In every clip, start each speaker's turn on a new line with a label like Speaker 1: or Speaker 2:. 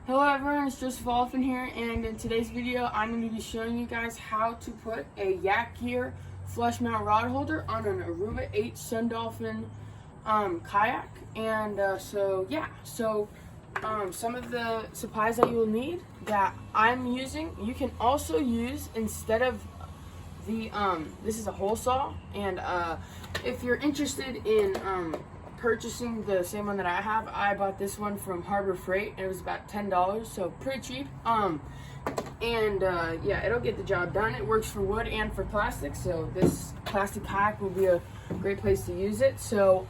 Speaker 1: Hello everyone, it's just Sundolphin here, and in today's video I'm going to be showing you guys how to put a Yak Gear flush mount rod holder on an Aruba 8 Sundolphin kayak. And some of the supplies that you will need that I'm using, you can also use instead of the this is a hole saw. And if you're interested in purchasing the same one that I have, I bought this one from Harbor Freight. It was about $10, so pretty cheap. Yeah, it'll get the job done. It works for wood and for plastic, so this plastic kayak will be a great place to use it. So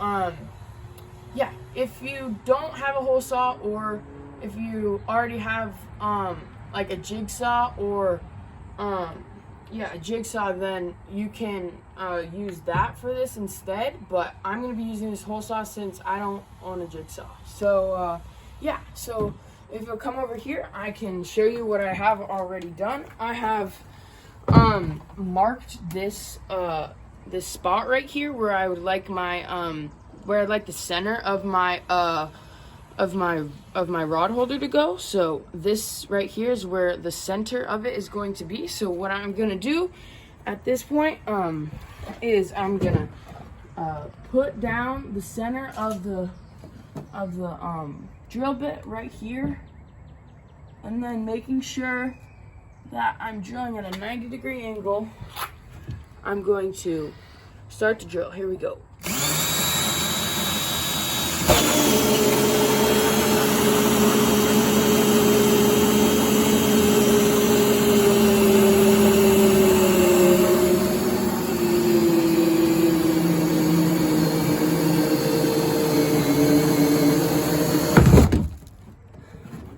Speaker 1: yeah, if you don't have a hole saw, or if you already have like a jigsaw or a jigsaw, then you can use that for this instead. But I'm going to be using this hole saw since I don't own a jigsaw. So yeah, so if you'll come over here, I can show you what I have already done. I have marked this this spot right here where I would like my where I'd like the center of my rod holder to go. So this right here is where the center of it is going to be. So what I'm gonna do at this point is I'm gonna put down the center of the drill bit right here, and then making sure that I'm drilling at a 90-degree angle, I'm going to start to drill. Here we go.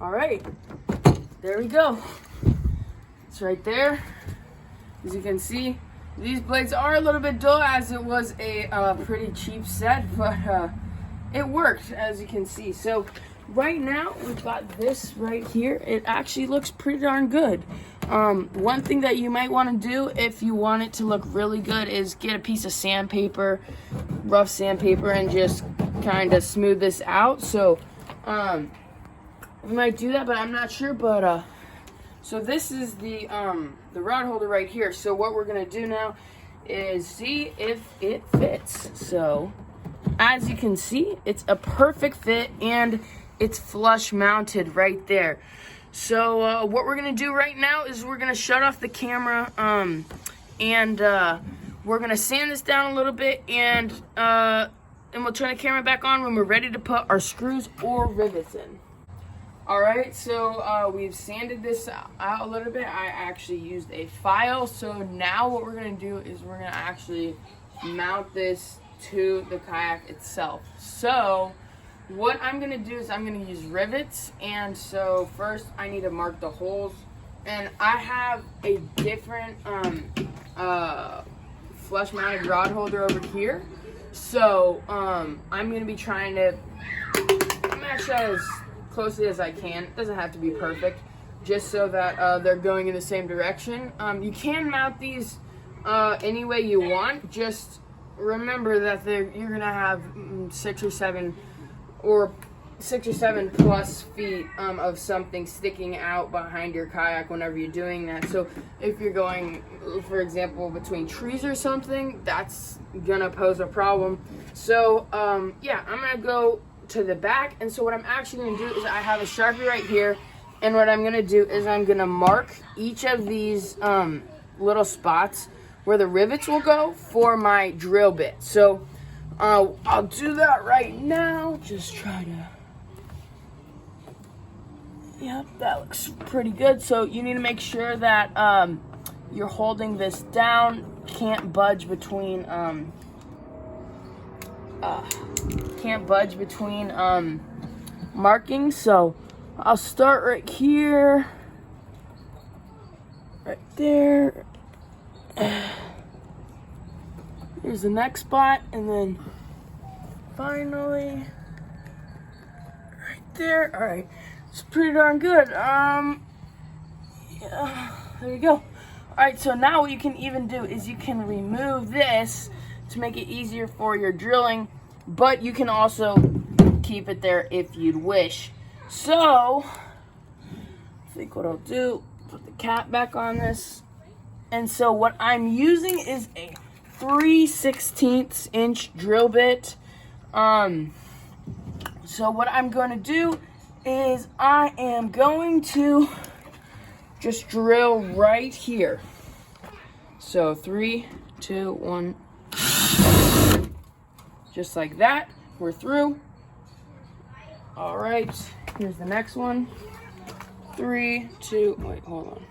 Speaker 1: Alright, there we go. It's right there. As you can see, these blades are a little bit dull as it was a pretty cheap set, but it worked, as you can see. So right now we've got this right here. It actually looks pretty darn good. One thing that you might want to do if you want it to look really good is get a piece of sandpaper, rough sandpaper, and just kind of smooth this out. So we might do that, but I'm not sure. But so this is the rod holder right here. So what we're gonna do now is see if it fits. So as you can see, it's a perfect fit and it's flush mounted right there. So what we're gonna do right now is we're gonna shut off the camera and we're gonna sand this down a little bit, and we'll turn the camera back on when we're ready to put our screws or rivets in. Alright, so we've sanded this out a little bit. I actually used a file. So now what we're going to do is we're going to actually mount this to the kayak itself. So what I'm going to do is I'm going to use rivets. And so first I need to mark the holes. And I have a different flush mounted rod holder over here. So I'm going to be trying to match that as closely as I can. It doesn't have to be perfect, just so that they're going in the same direction. You can mount these any way you want. Just remember that you're gonna have 6 or 7 plus feet of something sticking out behind your kayak whenever you're doing that. So if you're going, for example, between trees or something, that's gonna pose a problem. So yeah, I'm gonna go to the back. And so what I'm actually going to do is I have a Sharpie right here, and what I'm going to do is I'm going to mark each of these little spots where the rivets will go for my drill bit. So I'll do that right now. Just try to, yep, that looks pretty good. So you need to make sure that you're holding this down, can't budge between markings. So I'll start right here, right there. Here's the next spot, and then finally right there. All right, it's pretty darn good. Yeah, there you go. All right, so now what you can even do is you can remove this to make it easier for your drilling, but you can also keep it there if you'd wish. So I think what I'll do, put the cap back on this. And so what I'm using is a 3/16 inch drill bit. So what I'm going to do is I am going to just drill right here. So 3, 2, 1. Just like that. We're through. All right. Here's the next one. 3, 2, wait, hold on.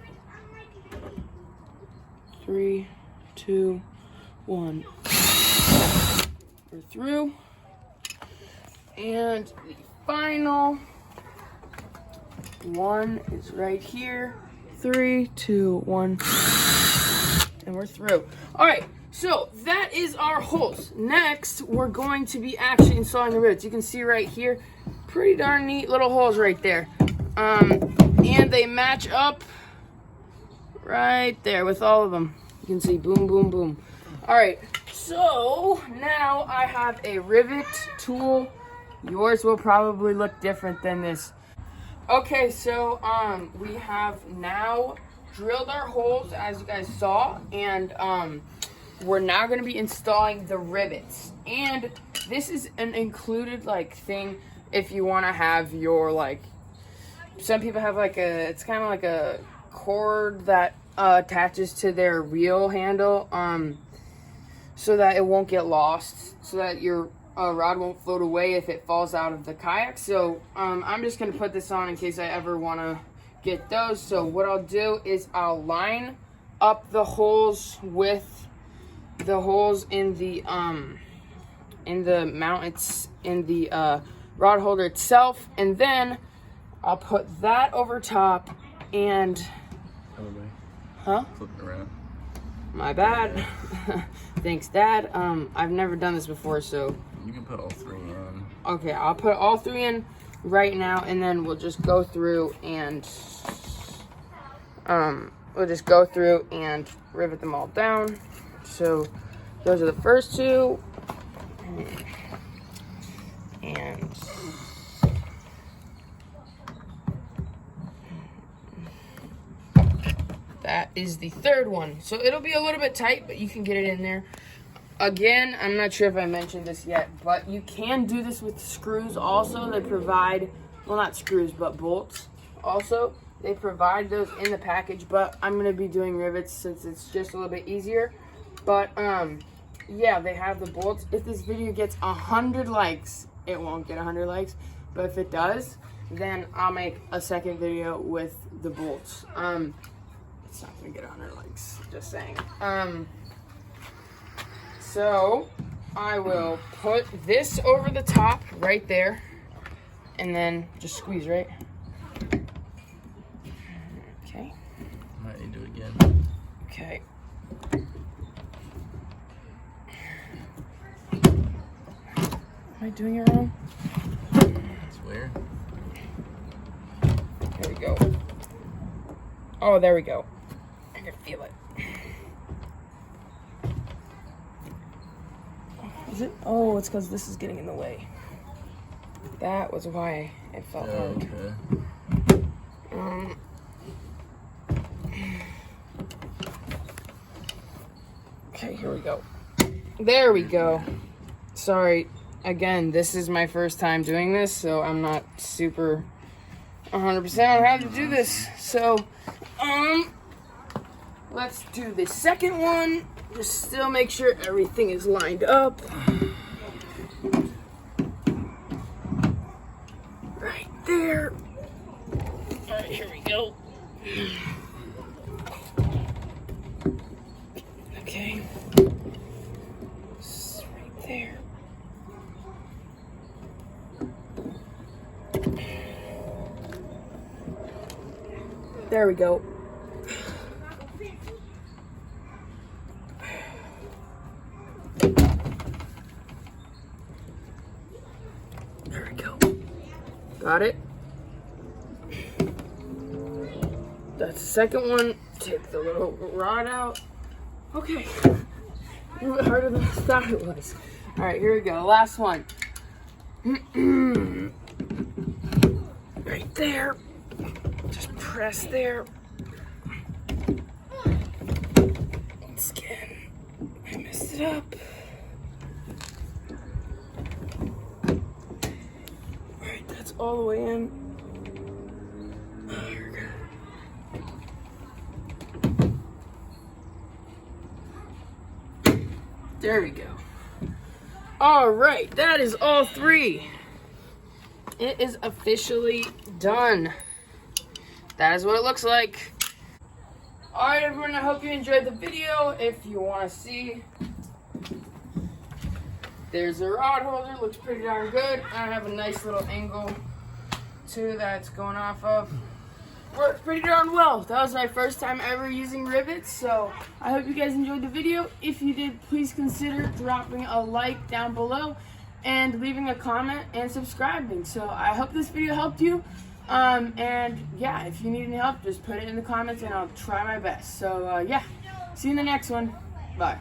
Speaker 1: 3, 2, 1. We're through. And the final one is right here. 3, 2, 1. And we're through. All right, so that is our holes. Next, we're going to be actually installing the rivets. You can see right here, pretty darn neat little holes right there. And they match up right there with all of them. You can see boom, boom, boom. All right, so now I have a rivet tool. Yours will probably look different than this. Okay, so we have now drilled our holes, as you guys saw, and we're now going to be installing the rivets. And this is an included like thing if you want to have your like, some people have like it's kind of like a cord that attaches to their reel handle, so that it won't get lost, so that your rod won't float away if it falls out of the kayak. So I'm just going to put this on in case I ever want to get those. So what I'll do is I'll line up the holes with the holes in the mount, it's in the rod holder itself, and then I'll put that over top and huh?
Speaker 2: Flip it around.
Speaker 1: My bad. Thanks, Dad. I've never done this before, so
Speaker 2: you can put all 3 in.
Speaker 1: Okay, I'll put all 3 in right now, and then we'll just go through and rivet them all down. So those are the first 2, and that is the 3rd one. So it'll be a little bit tight, but you can get it in there. Again, I'm not sure if I mentioned this yet, but you can do this with screws also. They provide, well, not screws, but bolts also. They provide those in the package, but I'm going to be doing rivets since it's just a little bit easier. But, yeah, they have the bolts. If this video gets 100 likes, it won't get 100 likes, but if it does, then I'll make a second video with the bolts. It's not going to get 100 likes, just saying. So I will put this over the top right there, and then just squeeze, right? Okay.
Speaker 2: Might need to do it again.
Speaker 1: Okay. Am I doing it wrong?
Speaker 2: It's weird.
Speaker 1: There we go. Oh, there we go. I can feel it. Is it? Oh, it's because this is getting in the way. That was why it felt hard.
Speaker 2: Okay.
Speaker 1: Okay, here we go. There we go. Sorry. Again, this is my first time doing this, so I'm not super 100% on how to do this. So, let's do the second one. Just still make sure everything is lined up. Right there. All right, here we go. Okay. It's right there. There we go. There we go. Got it. That's the second one. Take the little rod out. Okay. A little bit harder than I thought it was. All right, here we go. Last one. Right there. Just press there. Once again, I messed it up. Alright, that's all the way in. There we go. There we go. Alright, that is all three. It is officially done. That is what it looks like. Alright everyone, I hope you enjoyed the video. If you want to see, there's the rod holder, looks pretty darn good. I have a nice little angle too that's going off of. Worked pretty darn well. That was my first time ever using rivets, so I hope you guys enjoyed the video. If you did, please consider dropping a like down below and leaving a comment and subscribing. So I hope this video helped you. And yeah, if you need any help, just put it in the comments and I'll try my best. So yeah, see you in the next one. Bye.